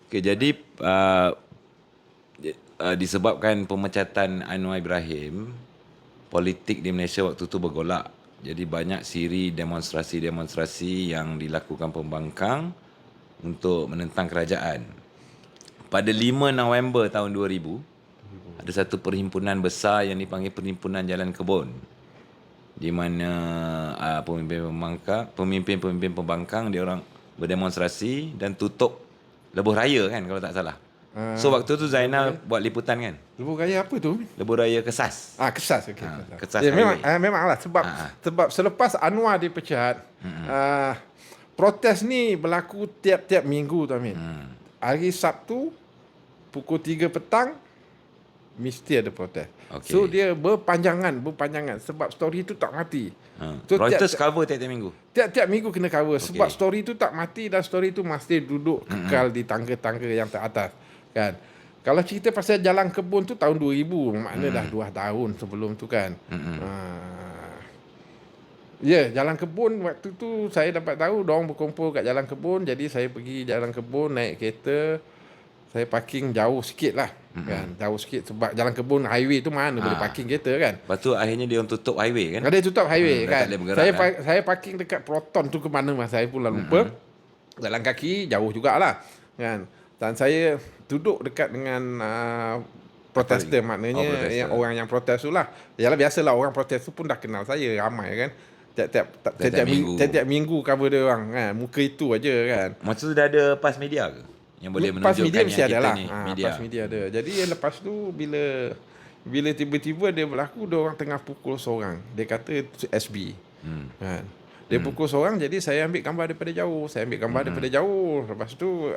Okay, jadi disebabkan pemecatan Anwar Ibrahim, politik di Malaysia waktu tu bergolak. Jadi banyak siri demonstrasi-demonstrasi yang dilakukan pembangkang untuk menentang kerajaan. Pada 5 November tahun 2000, ada satu perhimpunan besar yang dipanggil Perhimpunan Jalan Kebun, di mana pemimpin-pemimpin pembangkang dia orang berdemonstrasi dan tutup lebuh raya kan kalau tak salah. So waktu tu Zainal buat liputan kan. Lebuh raya apa tu? Lebuh raya Kesas. Kesas, okey. Kesas Ya, highway. memanglah sebab selepas Anwar dipecat, protes ni berlaku tiap-tiap minggu tu Amin. Hari Sabtu pukul 3 petang mesti ada protes. Okay. So dia berpanjangan sebab story tu tak mati. So, Reuters cover tiap-tiap minggu. Tiap-tiap minggu kena cover sebab story tu tak mati dan story tu masih duduk kekal di tangga-tangga yang teratas kan. Kalau cerita pasal Jalan Kebun tu tahun 2000, maknanya dah 2 tahun sebelum tu kan. Ya, Jalan Kebun waktu tu saya dapat tahu diorang berkumpul kat Jalan Kebun, jadi saya pergi Jalan Kebun naik kereta. Saya parking jauh sikit lah kan, jauh sikit sebab Jalan Kebun highway tu mana boleh parking kereta kan. Lepas tu akhirnya dia orang tutup highway kan. Ada tutup highway kan. Saya parking dekat Proton tu ke mana mas saya pula lupa. Jalan kaki jauh jugalah kan. Dan saya duduk dekat dengan protester, maknanya yang orang yang protes tu lah. Yalah biasalah orang protes tu pun dah kenal saya ramai kan. Tiap minggu cover dia orang kan. Muka itu aja kan. Masa tu dah ada pas media ke? Yang boleh Pas menunjukkan media mesti yang ada kita lah. ni media. Pas media ada. Jadi lepas tu bila tiba-tiba dia berlaku, dia orang tengah pukul seorang. Dia kata SB. Kan. Dia pukul seorang, jadi saya ambil gambar daripada jauh. Daripada jauh. Lepas tu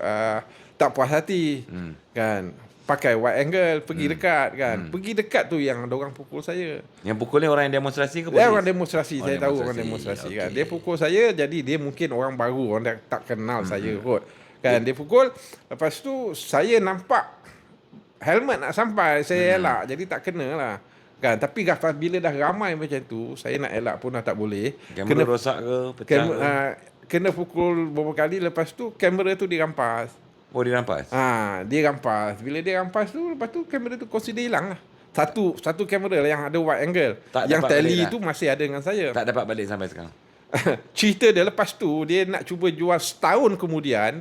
tak puas hati. Kan. Pakai wide angle, pergi dekat kan. Pergi dekat tu yang ada orang pukul saya. Yang pukul ni orang yang demonstrasi ke polis? Orang demonstrasi, saya tahu orang demonstrasi kan. Dia pukul saya, jadi dia mungkin orang baru, orang tak kenal saya kot. Kan dia pukul, lepas tu saya nampak helmet nak sampai, saya elak, jadi tak kena lah. Kan, tapi bila dah ramai macam tu, saya nak elak pun dah tak boleh. Kamera rosak ke, pecah ke? Kena pukul beberapa kali, lepas tu kamera tu dirampas. Oh, dirampas? Dia rampas. Bila dia rampas tu, lepas tu kamera tu consider hilang lah. Satu kamera yang ada wide angle. Yang tele tu masih ada dengan saya. Tak dapat balik sampai sekarang? Cerita dia lepas tu, dia nak cuba jual setahun kemudian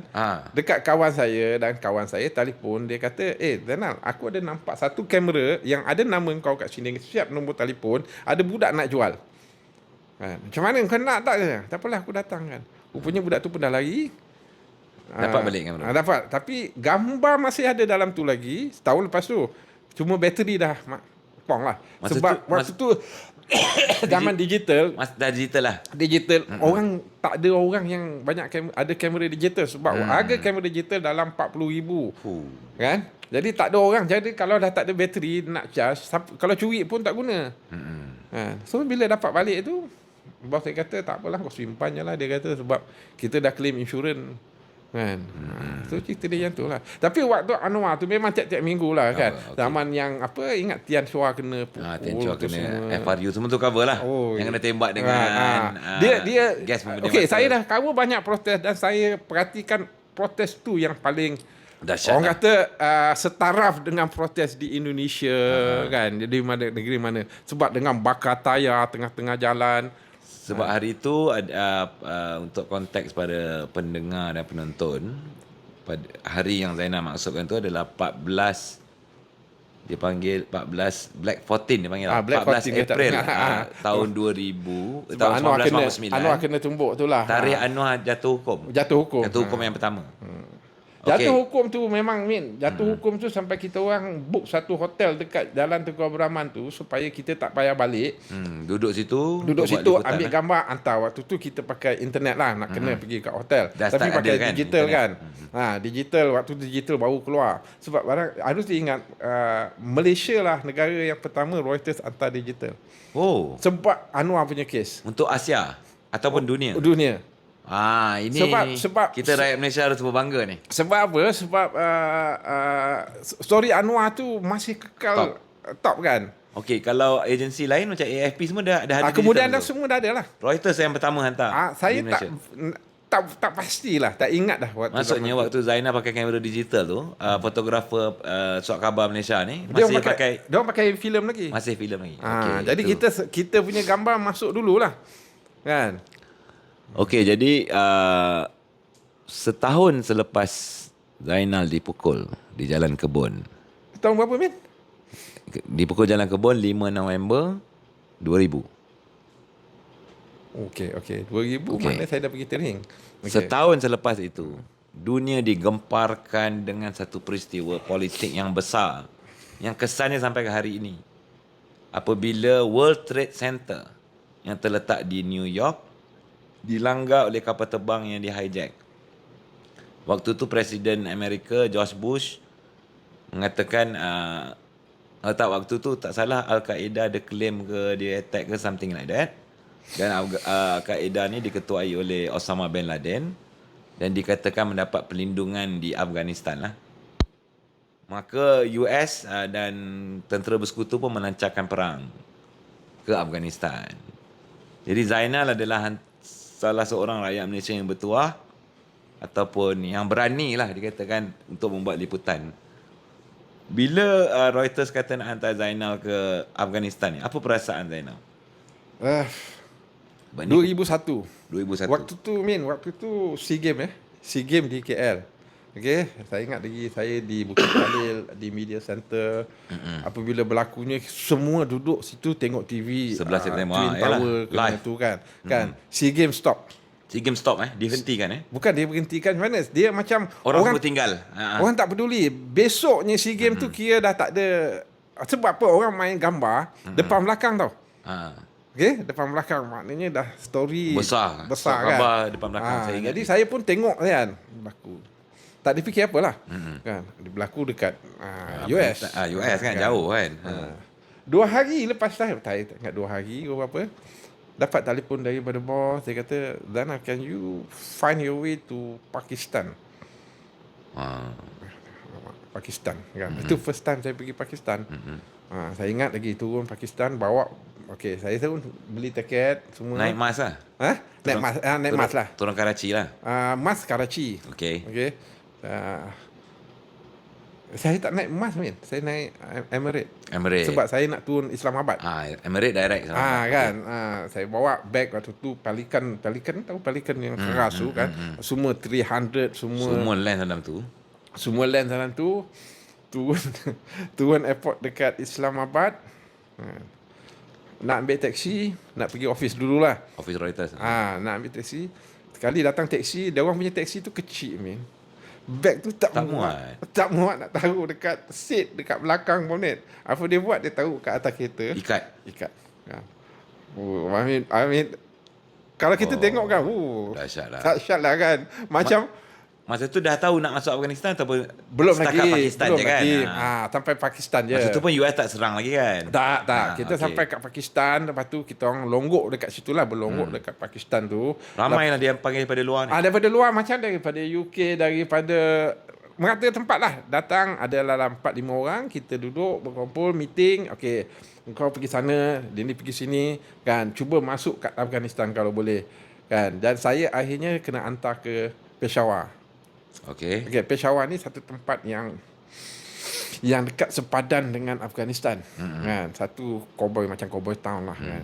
dekat kawan saya, dan kawan saya telefon, dia kata, Zainal, aku ada nampak satu kamera yang ada nama kau kat sini, siap nombor telefon, ada budak nak jual. Macam mana kau nak tak? Tak apalah, aku datang kan. Rupanya budak tu pun dah lari. Dapat balik kamera? Dapat, tapi gambar masih ada dalam tu lagi, setahun lepas tu. Cuma bateri dah pong lah. Sebab waktu tu zaman digital. Dah digital lah. Digital. Orang tak ada orang yang banyak ada kamera digital. Sebab harga kamera digital dalam 40,000. Kan? Jadi tak ada orang. Jadi kalau dah tak ada bateri nak charge, kalau curi pun tak guna. So bila dapat balik tu, bos saya kata tak apalah, kau simpan je lah. Dia kata sebab kita dah claim insurans. Kan. So cerita dia yang tu lah. Tapi waktu Anwar tu memang tiap-tiap minggu lah kan. Zaman yang apa, ingat Tian Chua kena pukul, Tian Chua kena semua. FRU semua tu cover lah. Yang kena tembak dengan dia gas pembedam. Okey, saya dah cover banyak protes dan saya perhatikan protes tu yang paling dahsyat. Orang kata setaraf dengan protes di Indonesia kan, di mana negeri mana. Sebab dengan bakar tayar tengah-tengah jalan. Sebab hari itu untuk konteks pada pendengar dan penonton, pada hari yang Zainal maksudkan tu adalah 14, dia panggil 14 Black 14 dia panggil lah. 14 April tahun 2000, tahun 1949. Anwar kena tumbuk tu lah. Tarikh Anwar jatuh hukum. Jatuh hukum yang pertama. Jatuh hukum tu memang hukum tu sampai kita orang book satu hotel dekat Jalan Tengku Abdul Rahman tu supaya kita tak payah balik. Duduk situ ambil gambar, hantar. Waktu tu kita pakai internet lah, nak kena pergi kat hotel. Tapi pakai kan, digital internet. Kan. Digital, waktu digital baru keluar. Sebab harus diingat, Malaysia lah negara yang pertama Reuters hantar digital. Sebab Anwar punya kes. Untuk Asia ataupun dunia? Dunia. Ini sebab kita rakyat Malaysia harus berbangga ni. Sebab apa? Sebab story Anwar tu masih kekal top kan. Okey, kalau agensi lain macam AFP semua dah ada kemudian dah semua dah ada lah. Reuters yang pertama hantar. Saya tak tak pastilah, tak ingat dah waktu Maksudnya zaman tu. waktu Zainal pakai kamera digital tu, fotografer surat khabar Malaysia ni masih pakai dia orang pakai filem lagi. masih filem lagi. Jadi itu. kita punya gambar masuk dululah. Kan? Okey, jadi setahun selepas Zainal dipukul di Jalan Kebun. Tahun berapa, Min? Dipukul Jalan Kebun 5 November 2000. Okey. 2000 Okey. mana saya dah pergi training. Setahun selepas itu, dunia digemparkan dengan satu peristiwa politik yang besar yang kesannya sampai ke hari ini. Apabila World Trade Center yang terletak di New York dilanggar oleh kapal terbang yang di-hijack. Waktu tu Presiden Amerika George Bush mengatakan waktu tu tak salah Al-Qaeda ada claim ke dia attack ke something like that. Dan Al-Qaeda ni diketuai oleh Osama bin Laden dan dikatakan mendapat perlindungan di Afghanistan lah. Maka US dan tentera bersekutu pun melancarkan perang ke Afghanistan. Jadi Zainal adalah salah seorang rakyat Malaysia yang bertuah ataupun yang berani lah dikatakan untuk membuat liputan. Bila Reuters kata nak hantar Zainal ke Afghanistan ni, apa perasaan Zainal? 2001. 2001. Waktu tu SEA Games SEA Games di KL. Okey, saya ingat lagi saya di Bukit Jalil di Media Center. Apabila berlakunya semua duduk situ tengok TV 11 September. Twin Tower Live tu kan. SEA Games stop. SEA Games stop dihentikan Bukan dia berhentikan mana? Dia macam Orang semua tinggal. Orang tak peduli. Besoknya SEA Games tu kira dah tak ada. Sebab apa? Orang main gambar depan belakang tau. Okey, depan belakang maknanya dah story besar kan. Khabar depan belakang saya ingat. Jadi saya pun tengok kan berlaku. Tak dipikir apalah. Kan, berlaku dekat US. US kan jauh kan. 2 hari lepas saya tak ingat 2 hari ke apa. Dapat telefon daripada bos, dia kata, "Zainal, can you find your way to Pakistan?" Pakistan kan. Itu first time saya pergi Pakistan. Saya ingat lagi turun Pakistan bawa saya pun beli tiket semua. Naik mas lah. Naik mas lah. Turun Karachi lah. Mas Karachi. Okey. Saya tak naik mas, Min. Saya naik Emirates. Emirates. Sebab saya nak turun Islamabad. Emirates direct sama. Kan. Saya bawa beg waktu tu Pelican tahu Pelican yang keras tu kan. Semua 300 Semua land dalam tu. Semua land dalam tu. Turun airport dekat Islamabad. Nak ambil taksi, nak pergi office dululah. Office Reuters. Nak ambil taksi. Sekali datang taksi, dia orang punya taksi tu kecil, Min. Beg tu tak muat. Tak muat nak taruh dekat seat, dekat belakang bonnet. Apa dia buat? Dia taruh kat atas kereta. Ikat. I mean kalau kita tengok kan, dahsyat lah kan. Macam masa tu dah tahu nak masuk Afghanistan ataupun belum setakat lagi, Pakistan belum je kan? lagi. Sampai Pakistan je. Masa tu pun US tak serang lagi kan? Tak. Kita sampai kat Pakistan, lepas tu kita orang longgok dekat situ lah, berlonggok dekat Pakistan tu. Ramai lah dia panggil daripada luar ni. Daripada luar macam daripada UK, daripada merata tempat lah. Datang ada dalam 4-5 orang, kita duduk, berkumpul, meeting. Okey, kau pergi sana, dia ni pergi sini kan. Cuba masuk kat Afghanistan kalau boleh kan. Dan saya akhirnya kena hantar ke Peshawar. Okey, Peshawar ni satu tempat yang dekat sepadan dengan Afghanistan. Kan, satu cowboy macam cowboy town lah kan.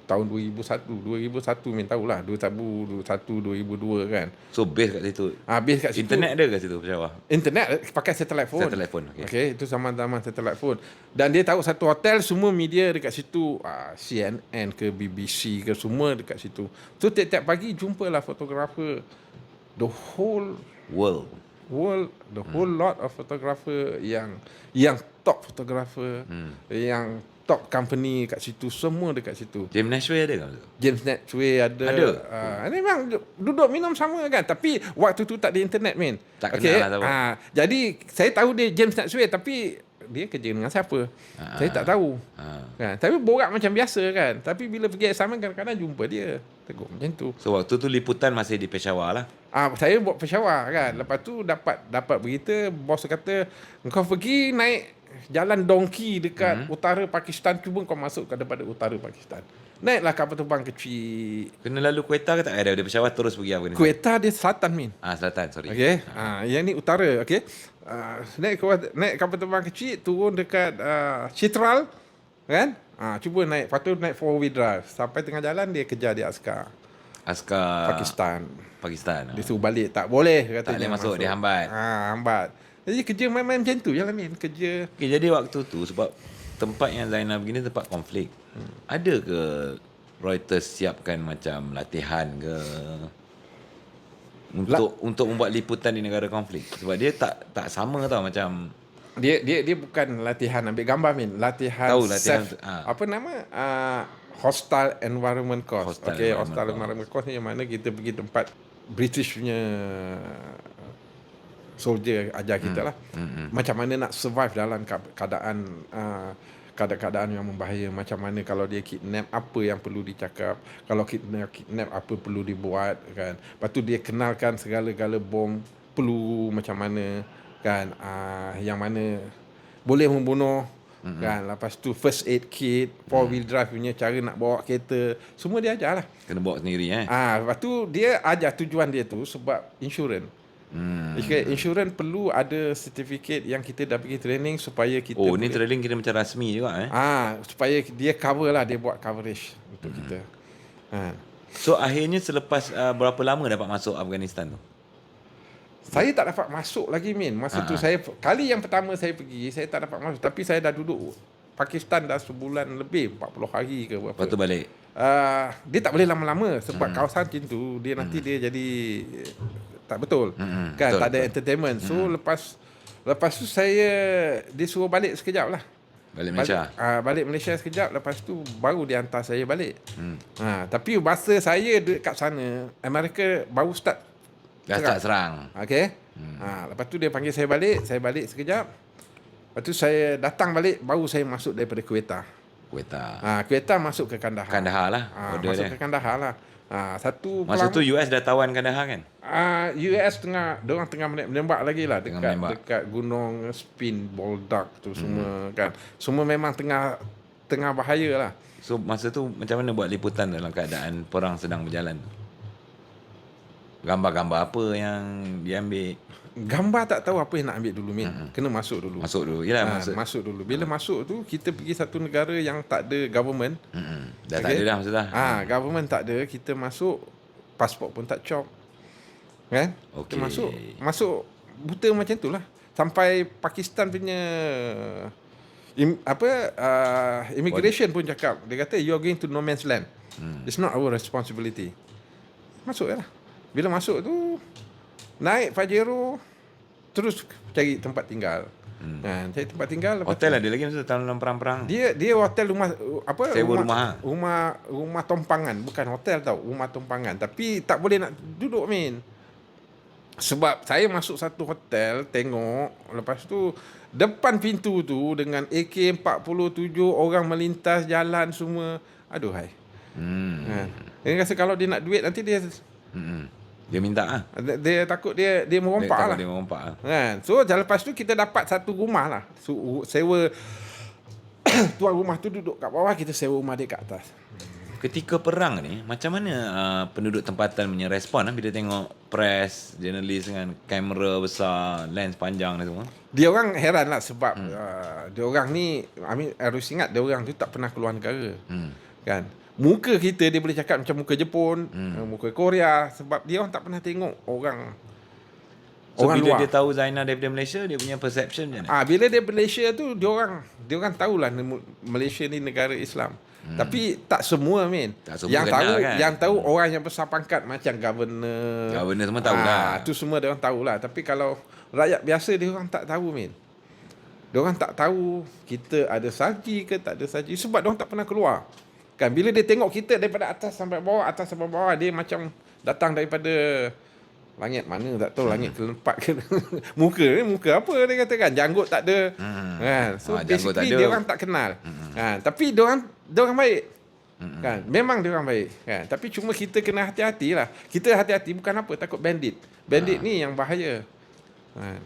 Tahun 2001 Min tahulah 2001 2002 kan. so base kat situ. Base kat situ. Internet ada kat situ Peshawar? Internet pakai satellite phone. Okey, itu zaman-zaman satellite phone. Dan dia tahu satu hotel semua media dekat situ, CNN ke BBC ke semua dekat situ. So tiap-tiap pagi jumpalah fotografer, the whole World, the whole lot of photographer yang top photographer, yang top company kat situ, semua dekat situ. James Nashway ada ke? James Nashway ada. Memang duduk minum sama kan, tapi waktu tu tak ada internet, Min. Tak kenal lah. Jadi saya tahu dia James Nashway, tapi dia kerja dengan siapa? Saya tak tahu. Kan? Tapi borak macam biasa kan. Tapi bila pergi assignment kadang-kadang jumpa dia. Tegur macam tu. So waktu tu liputan masih di Peshawar lah. Saya buat Peshawar kan. Lepas tu dapat berita, bos kata kau pergi naik jalan Donkey dekat utara Pakistan, cuba kau masuk ke daripada utara Pakistan. Naiklah kapal terbang kecil. Kena lalu Quetta ke tak? Dari Peshawar terus pergi Afghanistan. Quetta dia selatan, Min. Selatan, sorry. Okey. Yang ni utara, okey. Naik kapal terbang kecil, turun dekat Chitral, kan? Cuba naik, lepas tu naik 4-wheel drive. Sampai tengah jalan dia kejar dia askar Askar Pakistan. Pakistan. Dia suruh balik, tak boleh katanya. Tak boleh masuk, dia hambat. Hambat. Jadi kerja main-main macam tu je lah, Min. Kerja. Okay, jadi waktu tu sebab tempat yang Zainal begini tempat konflik. Ada ke Reuters siapkan macam latihan ke untuk membuat liputan di negara konflik? Sebab dia tak sama tau macam Dia bukan latihan ambil gambar, Min. Latihan apa nama? Hostile Environment Course. Hostile Environment Course ni yang mana kita pergi tempat British punya soldier ajar kita lah. Macam mana nak survive dalam keadaan yang membahaya. Macam mana kalau dia kidnap, apa yang perlu dicakap. Kalau kidnap apa perlu dibuat, kan. Lepas tu dia kenalkan segala-gala bom, peluru macam mana, kan. Yang mana boleh membunuh, kan. Lepas tu first aid kit, 4-wheel drive punya cara nak bawa kereta, semua dia ajar lah. kena bawa sendiri Lepas tu dia ajar tujuan dia tu sebab insurans. Insurans perlu ada sertifikat yang kita dah pergi training supaya kita ni training kira macam rasmi juga supaya dia cover lah, dia buat coverage untuk kita. So akhirnya selepas berapa lama dapat masuk Afghanistan tu? Saya tak dapat masuk lagi, Min. Masa tu saya kali yang pertama saya pergi, saya tak dapat masuk, tapi saya dah duduk Pakistan dah sebulan lebih, 40 hari ke berapa. Lepas tu balik. Dia tak boleh lama-lama sebab kawasan macam tu dia nanti dia jadi tak betul. Kan betul, tak ada entertainment. So lepas tu saya disuruh balik sekejap lah. Balik Malaysia. Balik Malaysia sekejap, lepas tu baru dia hantar saya balik. Tapi masa saya dekat sana, Amerika baru start serang. Okey. Lepas tu dia panggil saya balik sekejap. Lepas tu saya datang balik, baru saya masuk daripada Quetta. Quetta masuk ke Kandahar. Kandahar lah. Masuk ke Kandahar lah. Masa tu US dah tawan Kandahar kan? US diorang tengah menembak lagi lah dekat gunung Spin, Boldak tu semua kan. Semua memang tengah bahaya lah. So masa tu macam mana buat liputan dalam keadaan perang sedang berjalan? Gambar-gambar apa yang diambil? Gambar tak tahu apa yang nak ambil dulu, Min. Kena masuk dulu. Masuk dulu. Bila masuk tu kita pergi satu negara yang tak ada government. Dah tak ada dah masa dah. Government tak ada, kita masuk pasport pun tak cop. Kan? Kita masuk buta macam tu lah. Sampai Pakistan punya immigration pun cakap, dia kata you are going to no man's land. It's not our responsibility. Masuk lah. Bila masuk tu naik Pajero, terus cari tempat tinggal. Cari tempat tinggal. Hotel ada lagi masa dalam perang-perang? Dia hotel rumah sewa rumah tompangan, bukan hotel tau, rumah tompangan. Tapi tak boleh nak duduk, Min. Sebab saya masuk satu hotel, tengok, lepas tu depan pintu tu dengan AK-47 orang melintas jalan semua. Aduhai. Dia rasa kalau dia nak duit nanti dia dia minta Dia takut dia merompak lah. Kan? So lepas tu kita dapat satu rumah lah. Sewa tuan rumah tu duduk kat bawah, kita sewa rumah dia kat atas. Ketika perang ni, macam mana penduduk tempatan punya respon bila tengok press, jurnalis dengan kamera besar, lens panjang ni semua? Dia orang heran lah sebab dia orang ni, harus ingat dia orang tu tak pernah keluar negara. Kan? Muka kita dia boleh cakap macam muka Jepun, muka Korea, sebab dia orang tak pernah tengok orang bila luar. Dia tahu Zainal daripada Malaysia, dia punya perception macam mana? Bila dia Malaysia tu, dia orang tahulah Malaysia ni negara Islam. Tapi tak semua, Min. Yang tahu orang yang besar pangkat macam governor semua tahulah. Tu semua dia orang tahulah. Tapi kalau rakyat biasa, dia orang tak tahu, Min. Dia orang tak tahu kita ada saji ke tak ada saji, sebab dia orang tak pernah keluar. Kan bila dia tengok kita daripada atas sampai bawah, dia macam datang daripada langit mana tak tahu, langit keempat ke. muka apa dia kata kan, janggut tak ada. Kan, so basically dia orang tak kenal. Kan, tapi dia orang baik. Kan, memang dia orang baik. Kan, tapi cuma kita kena hati-hati lah. Kita hati-hati bukan apa, takut bandit ni yang bahaya. Kan.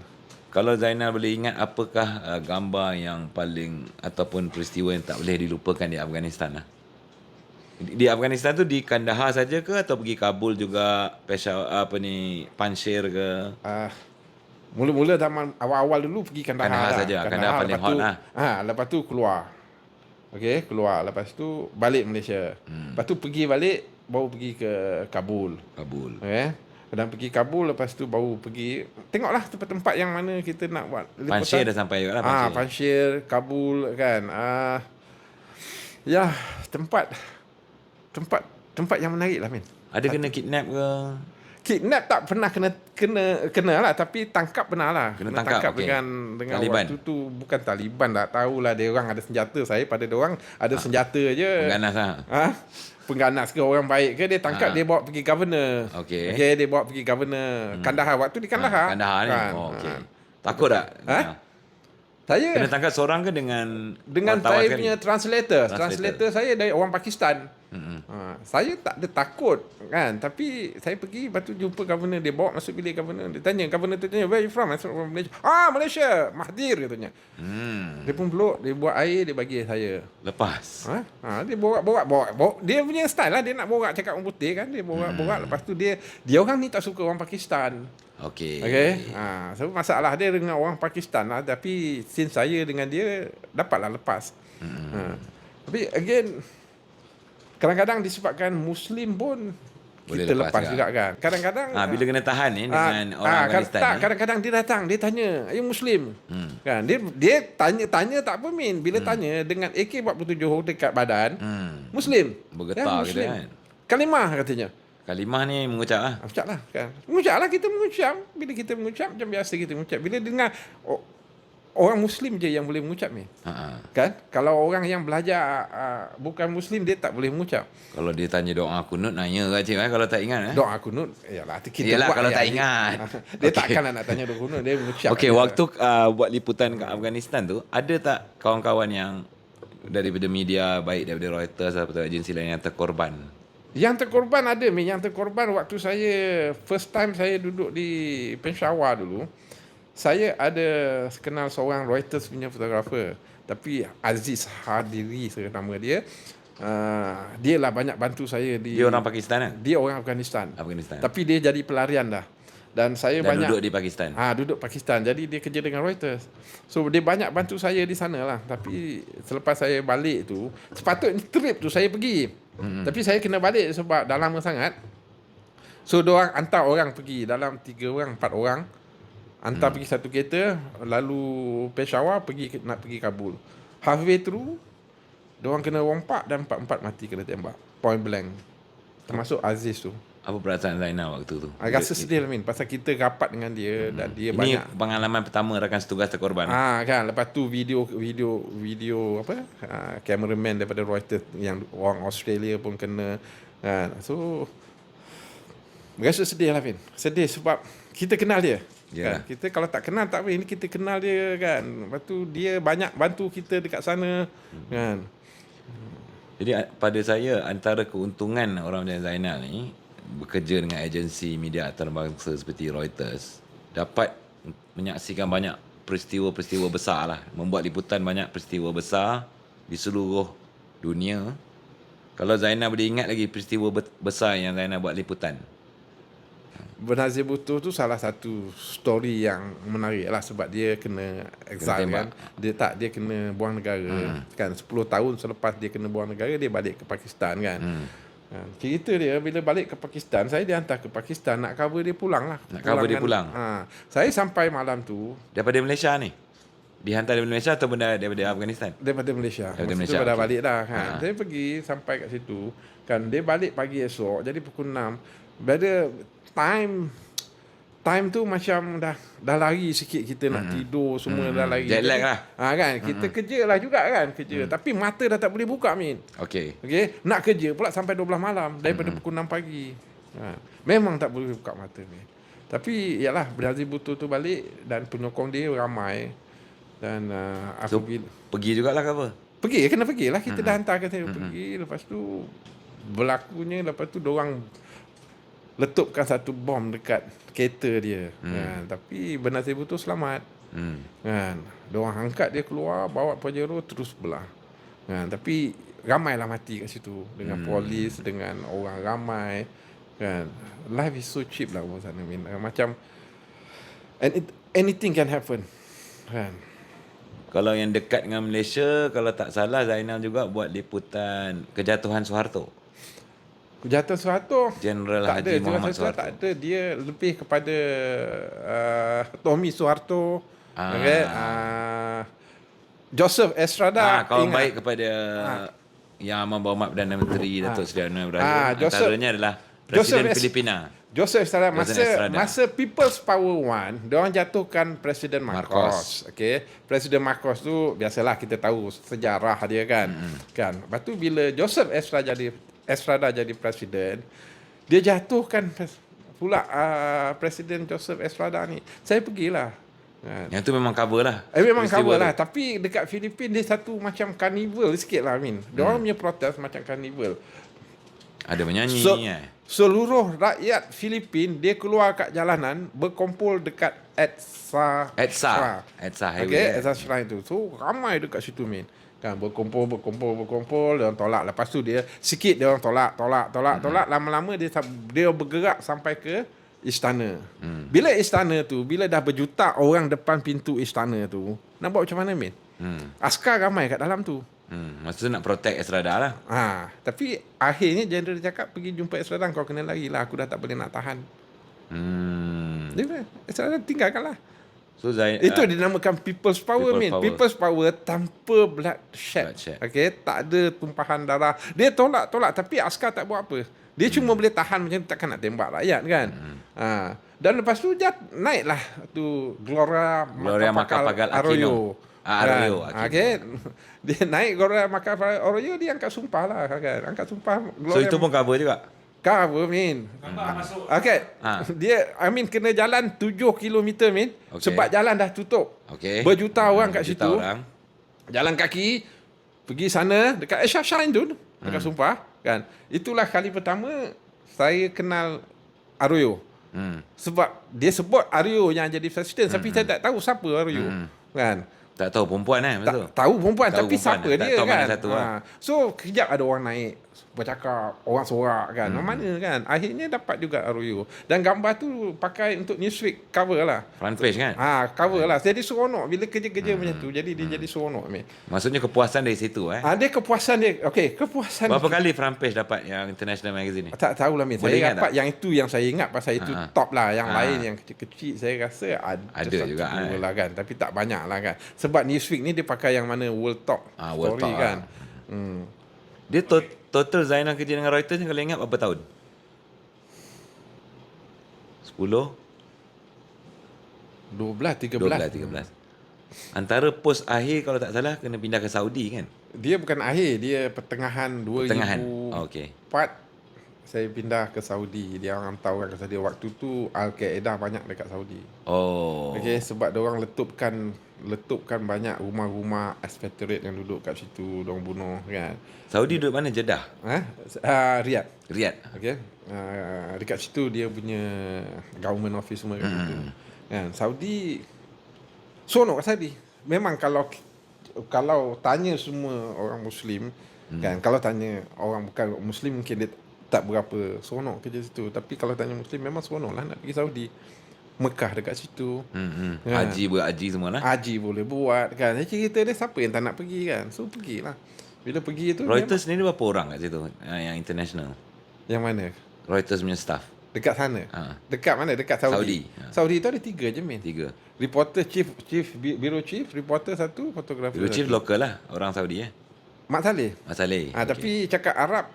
Kalau Zainal boleh ingat, apakah gambar yang paling ataupun peristiwa yang tak boleh dilupakan di Afghanistan lah? Di Afghanistan tu di Kandahar saja ke atau pergi Kabul juga, Peshawar Panjshir ke? Ah, mula-mula zaman awal-awal dulu pergi Kandahar Kandahar lah. saja. Kandahar paling lepas hot tu, lah. lepas tu keluar. Okey, keluar. Lepas tu balik Malaysia. Lepas tu pergi balik, baru pergi ke Kabul. Kabul. Okey. Dan pergi Kabul, lepas tu baru pergi, tengoklah tempat-tempat yang mana kita nak buat liputan. Panjshir dah sampai juga lah, Panjshir. Panjshir, Kabul kan. Ya, tempat yang menarik lah, Min. Ada kena kidnap ke? Kidnap tak pernah kena lah, tapi tangkap pernah lah. Kena tangkap, okey. dengan Taliban? waktu tu bukan Taliban, tak tahulah dia orang ada senjata. Saya pada dia orang ada senjata je. Pengganas lah. Pengganas ke orang baik ke, dia tangkap, dia bawa pergi governor. Okey. Dia bawa pergi governor Kandahar, waktu di Kandahar. Kandahar ni. Kan. Oh, okey. Takut tak? Saya Kena tangkap seorang ke dengan saya sekali? punya translator saya dari orang Pakistan. Saya tak ada takut kan, tapi saya pergi, lepas tu jumpa governor, dia bawa masuk bilik governor, dia tanya, governor tu tanya, where you from? I'm from Malaysia. Malaysia, Mahathir katanya. Dia pun peluk, dia buat air, dia bagi saya. Lepas. Dia borak, dia punya style lah, dia nak borak cakap orang putih kan, dia borak, lepas tu dia orang ni tak suka orang Pakistan. Okey. So masalah dia dengan orang Pakistan lah, tapi since saya dengan dia dapatlah lepas. Tapi again, kadang-kadang disebabkan Muslim pun boleh kita lepas juga kan. Kadang-kadang bila kena tahan ni dengan orang Afghanistan ni. Kadang-kadang dia datang, dia tanya, "Are you Muslim?" Kan, dia tanya tak apa, Min. Bila tanya dengan AK-47 dekat badan, Muslim. Bergetar kita kan. Kalimah katanya. Kalimah ni mengucap lah. Mengucap lah kan. Mengucap lah, kita mengucap. Bila kita mengucap, macam biasa kita mengucap. Bila dengar orang Muslim je yang boleh mengucap ni. Kan? Kalau orang yang belajar bukan Muslim, dia tak boleh mengucap. Kalau dia tanya doa kunut, nanya ke cik kalau tak ingat. Doa kunut, yalah kita Yalah, buat kalau tak ingat. Dia takkan nak tanya doa kunut, dia mengucap. Okey, waktu buat liputan ke Afghanistan tu, ada tak kawan-kawan yang daripada media, baik daripada Reuters atau agensi lain yang terkorban? Yang terkorban ada, Min. Yang terkorban waktu saya first time saya duduk di Peshawar dulu, saya ada kenal seorang Reuters punya fotografer, tapi Aziz Hadiri nama dia. Dia lah banyak bantu saya di. Dia orang Pakistan kan? Dia orang Afghanistan. Tapi dia jadi pelarian dah. Dan saya banyak duduk di Pakistan. Duduk Pakistan. Jadi dia kerja dengan Reuters. So dia banyak bantu saya di sana lah. Tapi selepas saya balik tu, sepatutnya trip tu saya pergi. Tapi saya kena balik sebab dah lama sangat. So diorang hantar orang pergi, dalam 3 orang 4 orang, hantar pergi satu kereta, lalu Peshawar nak pergi Kabul. Halfway through, diorang kena rompak dan 4 mati kena tembak, point blank. Termasuk Aziz tu. Apa perasaan Zainal waktu tu? Rasa sedih lah, Min, pasal kita rapat dengan dia dan dia Ini banyak. pengalaman pertama rakan setugas terkorban. Kan, lepas tu video apa? Cameraman daripada Reuters yang orang Australia pun kena kan. So rasa sedih lah, Min. Sedih sebab kita kenal dia. Kan? Kita kalau tak kenal tak apa, ini kita kenal dia kan. Lepas tu dia banyak bantu kita dekat sana kan. Jadi pada saya, antara keuntungan orang macam Zainal ni bekerja dengan agensi media antarabangsa seperti Reuters, dapat menyaksikan banyak peristiwa-peristiwa besar lah, membuat liputan banyak peristiwa besar di seluruh dunia. Kalau Zainal boleh ingat lagi peristiwa besar yang Zainal buat liputan? Benazir Bhutto tu salah satu story yang menarik lah, sebab dia kena exile kan. Dia kena buang negara kan. 10 tahun selepas dia kena buang negara, dia balik ke Pakistan kan. Cerita dia bila balik ke Pakistan, saya dihantar ke Pakistan nak cover dia pulang lah. Pulang. Saya sampai malam tu daripada Malaysia ni. Dihantar daripada Malaysia atau daripada Afghanistan? Daripada Malaysia. Daripada Malaysia. Dah balik dah kan. Saya pergi sampai kat situ kan, dia balik pagi esok, jadi pukul 6. Pada time tu macam dah lari sikit, kita nak tidur semua dah lari. Jet lag lah. Kan, kita kerja lah juga kan, kerja. Tapi mata dah tak boleh buka, Min. Okey. Nak kerja pula sampai 12 malam daripada pukul 6 pagi. Memang tak boleh buka mata, Min. Tapi yalah, Benazir Bhutto tu balik dan penyokong dia ramai. Dan aku pergi jugalah ke apa? Kena pergilah. Kita dah hantar kata pergi. Lepas tu berlakunya, lepas tu diorang letupkan satu bom dekat kereta dia. Kan? Tapi Benazir Bhutto selamat. Kan? Diorang angkat dia keluar, bawa Pajero terus belah. Kan? Tapi ramailah mati kat situ dengan polis, dengan orang ramai kan. Life is so cheap lah orang sana min. Macam anything can happen kan. Kalau yang dekat dengan Malaysia, kalau tak salah Zainal juga buat liputan kejatuhan Soeharto. Kejahatan Soeharto General tak Haji ada, Muhammad Kejahatan Soeharto. tak ada. Dia lebih kepada Tommy Soeharto, Joseph Estrada. Kalau ingat. baik kepada Yang Amat Berhormat Perdana Menteri Datuk Seri Anwar Ibrahim, Joseph- antaranya adalah Joseph Presiden Es- Filipina. Joseph Estrada Estrada. masa People's Power One, dia orang jatuhkan Presiden Marcos. Marcos. Okey, Presiden Marcos tu biasalah kita tahu sejarah dia kan. Kan. Lepas tu bila Joseph Estrada jadi presiden, dia jatuhkan pula Presiden Joseph Estrada ni. Saya pergilah. Kan. Yang tu memang cover lah. Memang peristiwa cover tu. lah. Tapi dekat Filipin dia satu macam carnival sikit lah Amin. Dia orang punya protes macam carnival. Ada menyanyi. Seluruh rakyat Filipin dia keluar kat jalanan berkumpul dekat EDSA Highway. okay, EDSA Shrine tu. So ramai dekat situ Min. Kan berkumpul dia orang tolak. Lepas tu dia sikit dia orang tolak. Lama-lama dia bergerak sampai ke istana. Bila dah berjuta orang depan pintu istana tu, nak buat macam mana Min? Askar ramai kat dalam tu. Masa tu nak protect Estrada lah. Tapi akhirnya general cakap pergi jumpa Estrada, kau kena lari lah, aku dah tak boleh nak tahan. Dia Estrada tinggalkan lah. So Itu dinamakan People's Power Min. People's Power tanpa bloodshed. Okay, tak ada tumpahan darah. Dia tolak tapi askar tak buat apa. Dia cuma boleh tahan macam tu, takkan nak tembak rakyat kan. Dan lepas tu naiklah tu Gloria Macapagal Arroyo. Arroyo. Okay. Dia naik Gloria Macapagal Arroyo, dia angkat sumpah lah kan. Angkat sumpah So itu pun cover juga. cover Min. Okay. Dia kena jalan 7 km Min. Okay. Sebab jalan dah tutup. Okay. Berjuta orang kat Berjuta situ. orang. Jalan kaki pergi sana dekat Aisyah Shine tu dekat sumpah kan. Itulah kali pertama saya kenal Arroyo. Sebab dia sebut Arroyo yang jadi presiden, tapi saya tak tahu siapa Arroyo. Kan. Tak tahu perempuan betul. Tahu perempuan Tahu tapi perempuan, siapa tak dia tahu kan. mana satu lah. So kejap ada orang naik bercakap, orang sorak kan. Mana kan. Akhirnya dapat juga Arroyo. Dan gambar tu pakai untuk Newsweek cover lah. Front page kan. Cover lah. Jadi seronok bila kerja-kerja macam tu. Jadi dia jadi seronok Min. Maksudnya kepuasan dari situ Ada kepuasan dia. Okey, kepuasan. Berapa kali front page dapat yang International Magazine ni? Tak tahulah Min. Boleh Saya ingat dapat tak? yang itu yang saya ingat pasal itu top lah. Yang lain yang kecil-kecil saya rasa Ada satu juga, dua lah kan. Tapi tak banyak lah kan. Sebab Newsweek ni dia pakai yang mana World Top World story Top kan. Dia total Zainal kerja dengan Reuters ni kalau ingat berapa tahun? 10? 12, 13. 13. Antara pos akhir kalau tak salah kena pindah ke Saudi kan? Dia bukan akhir, dia pertengahan 2004. Okey. Saya pindah ke Saudi. Dia orang tahu kan ke Saudi. Waktu tu Al-Qaeda banyak dekat Saudi. Okey, sebab dia orang letupkan banyak rumah-rumah expatriate yang duduk kat situ, dia orang bunuh kan. Saudi duduk mana? Jeddah? Riyadh. Okey. Dekat situ dia punya government office semua kat situ. Kan, Saudi seronok kat Saudi. Memang kalau tanya semua orang Muslim kan, kalau tanya orang bukan Muslim mungkin dia tak berapa seronok kerja situ. Tapi kalau tanya Muslim memang seronok lah nak pergi Saudi. Mekah dekat situ. Kan? Haji semua lah. Haji boleh buat kan. Saya cerita dia siapa yang tak nak pergi kan. So pergilah. Bila pergi tu Reuters ni berapa orang kat situ yang international? yang mana? Reuters punya staff. Dekat sana. Dekat mana? Dekat Saudi. Saudi tu ada 3 je Min. 3. Reporter chief, Bureau chief, reporter satu, fotografer Bureau chief satu. lokal lah. Orang Saudi Mak Saleh. Saleh. Tapi cakap Arab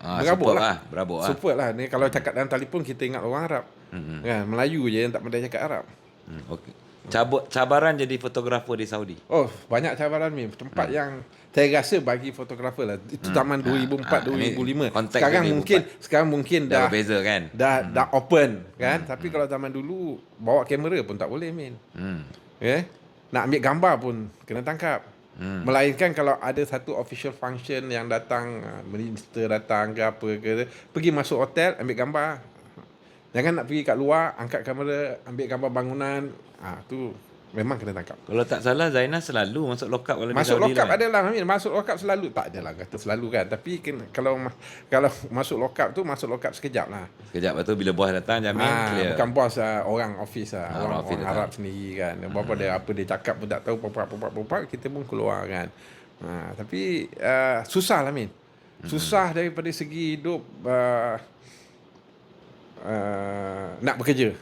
berabuk lah. Support lah. Ni kalau cakap dalam telefon kita ingat orang Arab. Kan, Melayu je yang tak pandai cakap Arab. Okay. Cabaran jadi fotografer di Saudi. Banyak cabaran Min. Tempat yang saya rasa bagi fotografer lah. Itu zaman 2004, 2005. Sekarang mungkin dah berbeza kan. Dah open kan. Tapi kalau zaman dulu bawa kamera pun tak boleh Min. Nak ambil gambar pun kena tangkap. Melainkan kalau ada satu official function yang datang, minister datang ke apa ke, pergi masuk hotel ambil gambar. Jangan nak pergi kat luar, angkat kamera, ambil gambar bangunan. Tu Memang kena tangkap. Kalau tak salah Zainal selalu masuk lock up kalau di Masuk Saudi lock up lah. adalah Amin. Masuk lock up selalu. Tak adalah kata selalu kan. Tapi kalau masuk lock up tu masuk lock up sekejap lah. Sekejap, lepas tu bila bos datang jamin clear. Bukan bos, orang office lah. Orang office Arab sendiri kan. Apa dia cakap pun tak tahu. Perempuan kita pun keluar kan. Tapi susah lah Min. Susah daripada segi hidup nak bekerja.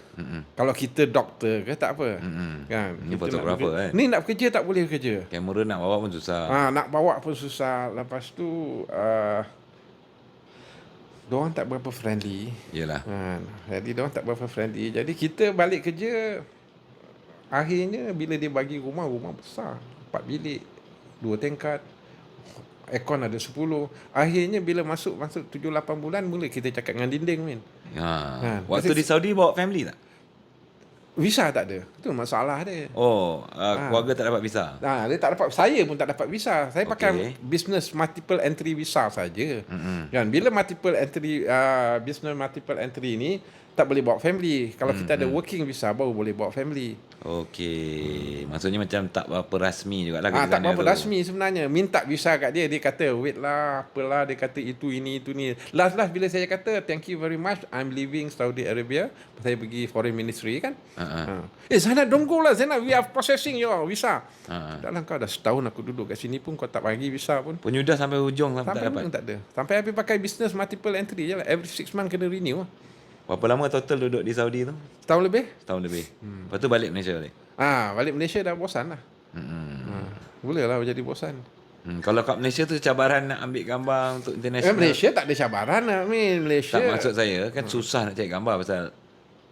Kalau kita doktor ke tak apa. Kan. Ni Kita nak fotografer bekerja. kan. Ni nak bekerja tak boleh bekerja. Kamera nak bawa pun susah. Nak bawa pun susah. Lepas tu diorang tak berapa friendly. Yalah. Jadi diorang tak berapa friendly. Jadi kita balik kerja, akhirnya bila dia bagi rumah besar, 4 bilik, 2 tingkat, aircon ada 10. Akhirnya bila masuk 7-8 bulan, mula kita cakap dengan dinding Min. Waktu di Saudi bawa family tak? Visa tak ada. Itu masalah dia. Keluarga tak dapat visa. Dia tak dapat, saya pun tak dapat visa. Saya pakai Okey. business multiple entry visa saja. Kan bila multiple entry business multiple entry ni tak boleh bawa family. Kalau kita ada working visa baru boleh bawa family. Okey. Maksudnya macam tak berapa rasmi jugalah ke Tak sana berapa tu. rasmi sebenarnya. Minta visa kat dia, dia kata wait lah, apalah, dia kata itu ni. Last bila saya kata thank you very much, I'm leaving Saudi Arabia. Saya pergi foreign ministry kan. Zainal don't go lah Zainal, we are processing your visa. Dalam kau dah setahun aku duduk kat sini pun kau tak bagi visa pun. Penyudah sampai hujung tak Sampai dapat. pun tak ada. Sampai habis pakai business multiple entry je lah. Every 6 months kena renew lah. Berapa lama total duduk di Saudi tu? Setahun lebih. Setahun lebih. Lepas tu balik Malaysia balik. Balik Malaysia dah bosan lah. Boleh lah jadi bosan. Kalau kat Malaysia tu cabaran nak ambil gambar untuk international. Malaysia tak ada cabaran lah Malaysia. Tak, maksud saya kan susah nak cari gambar pasal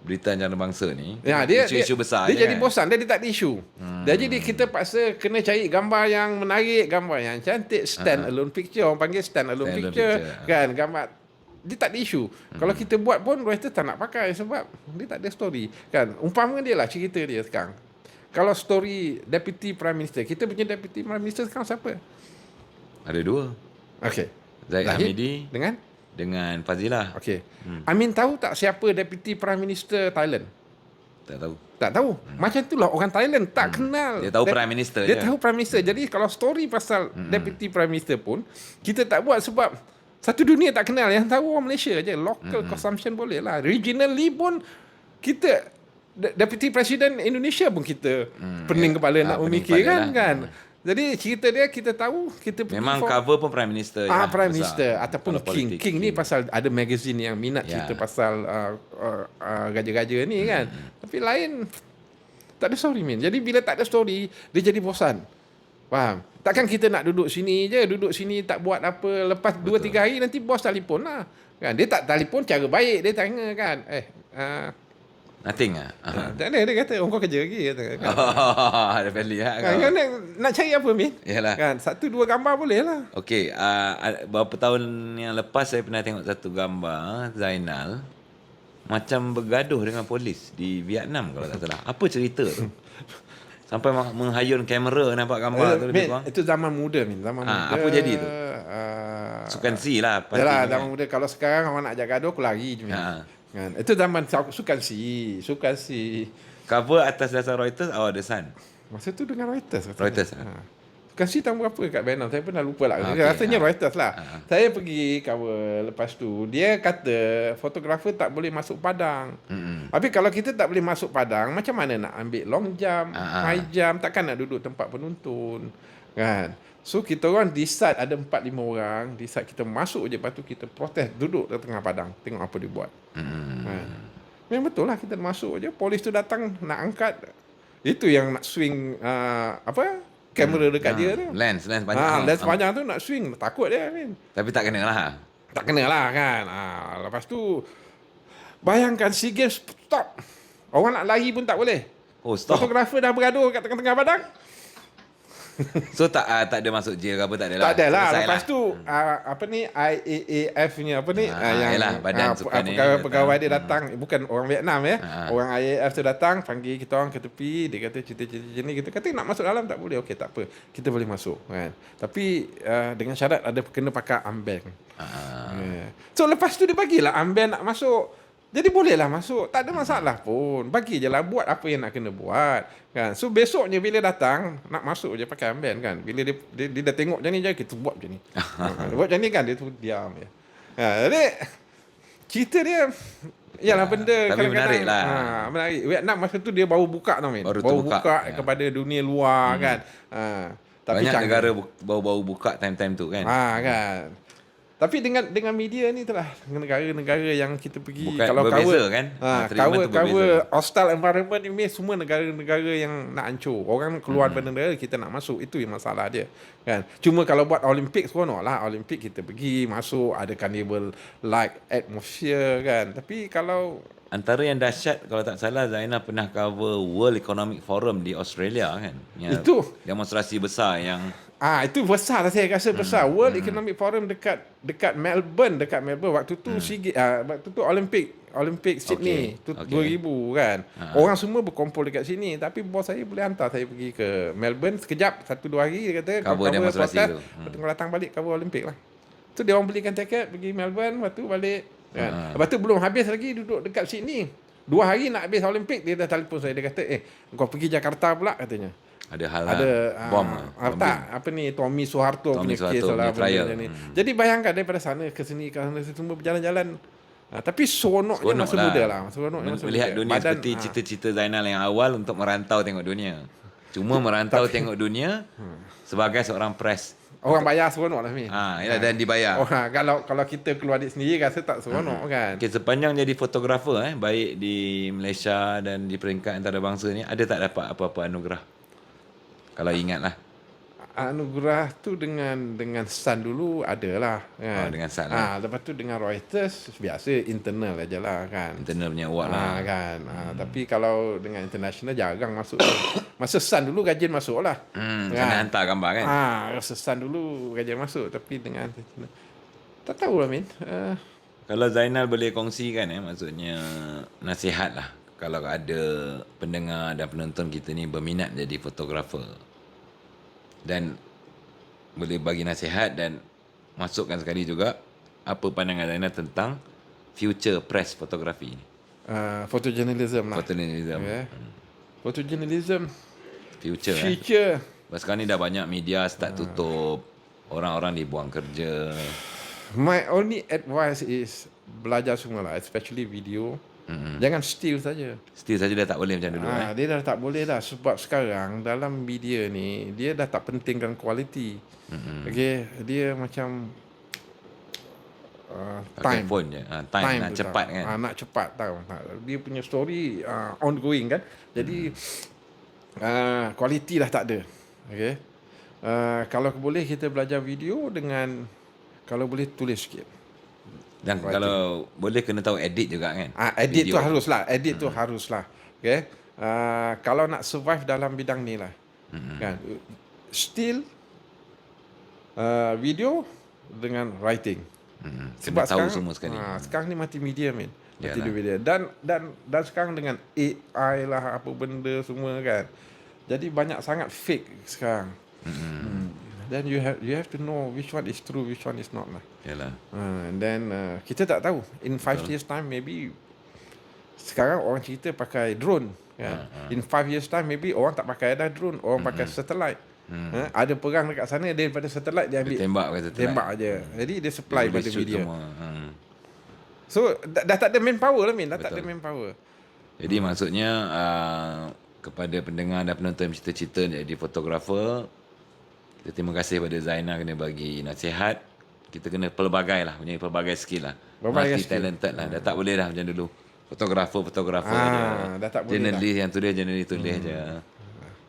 berita antarabangsa ni. Isu-isu besar dia je jadi kan? bosan, dia tak ada isu. Jadi kita paksa kena cari gambar yang menarik, gambar yang cantik, stand alone picture. Orang panggil stand alone picture. Kan, gambar dia tak ada isu. Kalau kita buat pun Reuters tak nak pakai sebab dia tak ada story. Kan, umpama dia lah cerita dia sekarang. Kalau story Deputy Prime Minister, kita punya Deputy Prime Minister sekarang siapa? Ada 2. Okey. Zaid Zahid Hamidi dengan Fazilah. Okey. Amin tahu tak siapa Deputy Prime Minister Thailand? Tak tahu. Tak tahu. Macam itulah orang Thailand tak kenal. Dia tahu Prime Minister Dia je. tahu Prime Minister. Jadi kalau story pasal Deputy Prime Minister pun kita tak buat sebab satu dunia tak kenal. Yang tahu orang Malaysia je. Local consumption boleh lah. Regionally pun kita Deputy Presiden Indonesia pun kita pening kepala nak pening memikir kepala kan. Jadi cerita dia kita tahu, kita pergi Memang cover pun Prime Minister je. Prime besar. Minister ataupun Kalau King. politik, King ni pasal ada magazine yang minat cerita pasal raja-raja ni kan. Tapi lain tak ada story Min. Jadi bila tak ada story, dia jadi bosan. Faham? Takkan kita nak duduk sini je, duduk sini tak buat apa, lepas 2-3 hari nanti bos telefon lah. Kan? Dia tak telefon cara baik, dia tanya kan. Nothing lah. Tak ada, dia kata kau kerja lagi kata, kan? Ada family lah. Kan, nak cari apa Min? Yalah. Kan, 1-2 gambar boleh lah. Okey, beberapa tahun yang lepas saya pernah tengok satu gambar Zainal macam bergaduh dengan polis di Vietnam kalau tak salah. Apa cerita tu? Sampai menghayun kamera nampak gambar tu lebih Min, kurang. itu zaman muda Min, zaman muda. Apa jadi tu? Sukan si lah. Yalah, zaman muda. Kalau sekarang orang nak ajak gaduh, aku lari je Min. Kan? Itu zaman sukan si. Cover atas dasar Reuters atau The Sun? Masa tu dengan Reuters. Reuters. Sukan si tahun berapa kat Vietnam? Saya pernah lupa lah. Okay, Rasanya Reuters lah. Saya pergi cover lepas tu. Dia kata fotografer tak boleh masuk padang. Tapi kalau kita tak boleh masuk padang, macam mana nak ambil long jump, high jump? Takkan nak duduk tempat penonton. Kan? So kita orang decide ada 4-5 orang, decide kita masuk je, lepas tu kita protes duduk di tengah padang, tengok apa dia buat. Memang betul lah, kita masuk je, polis tu datang nak angkat, itu yang nak swing kamera dekat dia tu. Lens panjang. Lens panjang tu nak swing, takut dia Min. Tapi tak kena lah. Tak kena lah kan. Lepas tu bayangkan SEA Games stop, orang nak lari pun tak boleh. Oh, stop. Fotografer dah bergaduh kat tengah-tengah padang. So tak ada masuk jail ke apa, tak ada lah. Tak ada lah. Selesai Lepas tu apa ni IAAF ni apa ni yang yalah, badan sukan ni pegawai dia datang, bukan orang Vietnam ya. Orang IAAF tu datang panggil kita orang ke tepi, dia kata cerita-cerita ni, kita kata nak masuk dalam tak boleh. Okey, tak apa. Kita boleh masuk kan. Tapi dengan syarat ada kena pakai armband. So lepas tu dia bagilah armband nak masuk. Jadi bolehlah masuk. Tak ada masalah pun. Bagi je lah buat apa yang nak kena buat. Kan? So besoknya bila datang, nak masuk je pakai armband kan. Bila dia dah tengok macam ni je, kita buat macam ni. Buat macam ni kan, dia tu diam je. Jadi, cerita dia, ialah benda tapi menarik lah. Menarik. Vietnam masa tu dia baru buka tau, Min. Baru buka kepada dunia luar kan. Tapi banyak negara baru-baru buka time-time tu kan. Kan. Tapi dengan media ni telah negara-negara yang kita pergi, Bukan, kalau berbeza kan? Treatment tu cover berbeza. hostile environment ni semua negara-negara yang nak hancur. Orang keluar daripada negara, kita nak masuk. Itu yang masalah dia. Kan? Cuma kalau buat Olympic seronok lah. Olympic kita pergi, masuk, ada carnival like atmosphere kan. Tapi kalau Antara yang dahsyat, kalau tak salah, Zainal pernah cover World Economic Forum di Australia kan. Yang Itu. demonstrasi besar yang itu besar lah, saya rasa besar. World Economic Forum dekat Melbourne, waktu tu waktu tu Olympic Sydney tu 2000 kan. Orang semua berkumpul dekat sini, tapi bos saya boleh hantar saya pergi ke Melbourne sekejap 1-2 hari, dia kata cover demonstrasi protest, tu. tengok datang balik cover Olympic lah. Tu dia orang belikan tiket pergi Melbourne, lepas tu balik kan. Lepas tu belum habis lagi duduk dekat Sydney. 2 hari nak habis Olympic, dia dah telefon saya, dia kata kau pergi Jakarta pula katanya. ada hal Bom apa ni Tommy Soeharto punya kes lah benda ni. Jadi bayangkan daripada sana ke sini semua berjalan-jalan. Tapi seronoknya masa lah. muda lah. Seronoknya masa melihat muda. dunia seperti cita-cita Zainal yang awal untuk merantau tengok dunia. Cuma merantau tengok dunia sebagai seorang press. Orang bayar seronok lah Min. Dan dibayar. Kalau kita keluar duit sendiri rasa tak seronok kan. Okay, sepanjang jadi fotografer baik di Malaysia dan di peringkat antarabangsa ni, ada tak dapat apa-apa anugerah? Kalau ingat lah. Anugerah tu dengan Sun dulu adalah kan. Dengan Sun lah. Lepas tu dengan Reuters biasa internal aja lah kan. Internal punya award lah. Kan. Tapi kalau dengan international jarang masuk. Masa Sun dulu gajian masuk lah. Kena hantar gambar kan. Masa Sun dulu gajian masuk. Tapi dengan international tak tahu lah Min. Kalau Zainal boleh kongsikan maksudnya nasihat lah. Kalau ada pendengar dan penonton kita ni berminat jadi fotografer, dan boleh bagi nasihat dan masukkan sekali juga apa pandangan Zainal tentang future press fotografi ni. Photojournalism lah. Photojournalism. Okay. Photojournalism Future. Sebab sekarang ni dah banyak media start tutup. Orang-orang dibuang kerja. My only advice is belajar semua lah, especially video. Jangan still saja. Still saja dah tak boleh macam dulu. Dia dah tak boleh dah, sebab sekarang dalam media ni dia dah tak pentingkan kualiti. Okay, dia macam time phone je. Time nak cepat kan. Nak cepat tahu. Dia punya story ongoing kan. Jadi kualiti dah tak ada. Okay. Kalau boleh kita belajar video dengan, kalau boleh tulis sikit. Dan kalau boleh kena tahu edit juga kan. Edit video tu haruslah. Edit tu haruslah. Okay. Kalau nak survive dalam bidang ni lah. Kan. Still video dengan writing. Sebab tahu semua sekali. Sekarang ni multimedia Min. Multimedia. Dan sekarang dengan AI lah apa benda semua kan. Jadi banyak sangat fake sekarang. Then you have to know which one is true, which one is not lah. Yalah. And then kita tak tahu in 5 years time maybe sekarang orang cerita pakai drone kan. In 5 years time maybe orang tak pakai dah drone, orang pakai satellite. Ada perang dekat sana, daripada satellite dia ambil tembak aje. Jadi dia supply dia pada media. So dah tak ada manpower lah Min, tak ada manpower. Jadi maksudnya kepada pendengar dan penonton cita-cita jadi fotografer, kita terima kasih pada Zainal kena bagi nasihat. Kita kena pelbagai lah, punya pelbagai skill lah. Multi-talented lah. Dah tak boleh dah macam dulu. Fotografer je. Dah tak boleh jurnalis yang tulis je.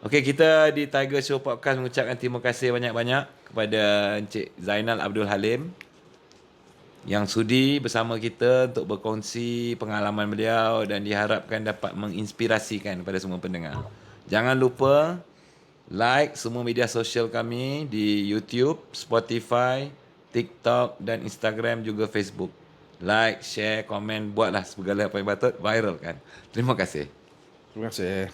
Okey, kita di Tiger Show Podcast mengucapkan terima kasih banyak-banyak kepada Encik Zainal Abdul Halim yang sudi bersama kita untuk berkongsi pengalaman beliau, dan diharapkan dapat menginspirasikan kepada semua pendengar. Jangan lupa like semua media sosial kami di YouTube, Spotify, TikTok dan Instagram, juga Facebook. Like, share, komen, buatlah segala apa yang patut, viral kan. Terima kasih. Terima kasih.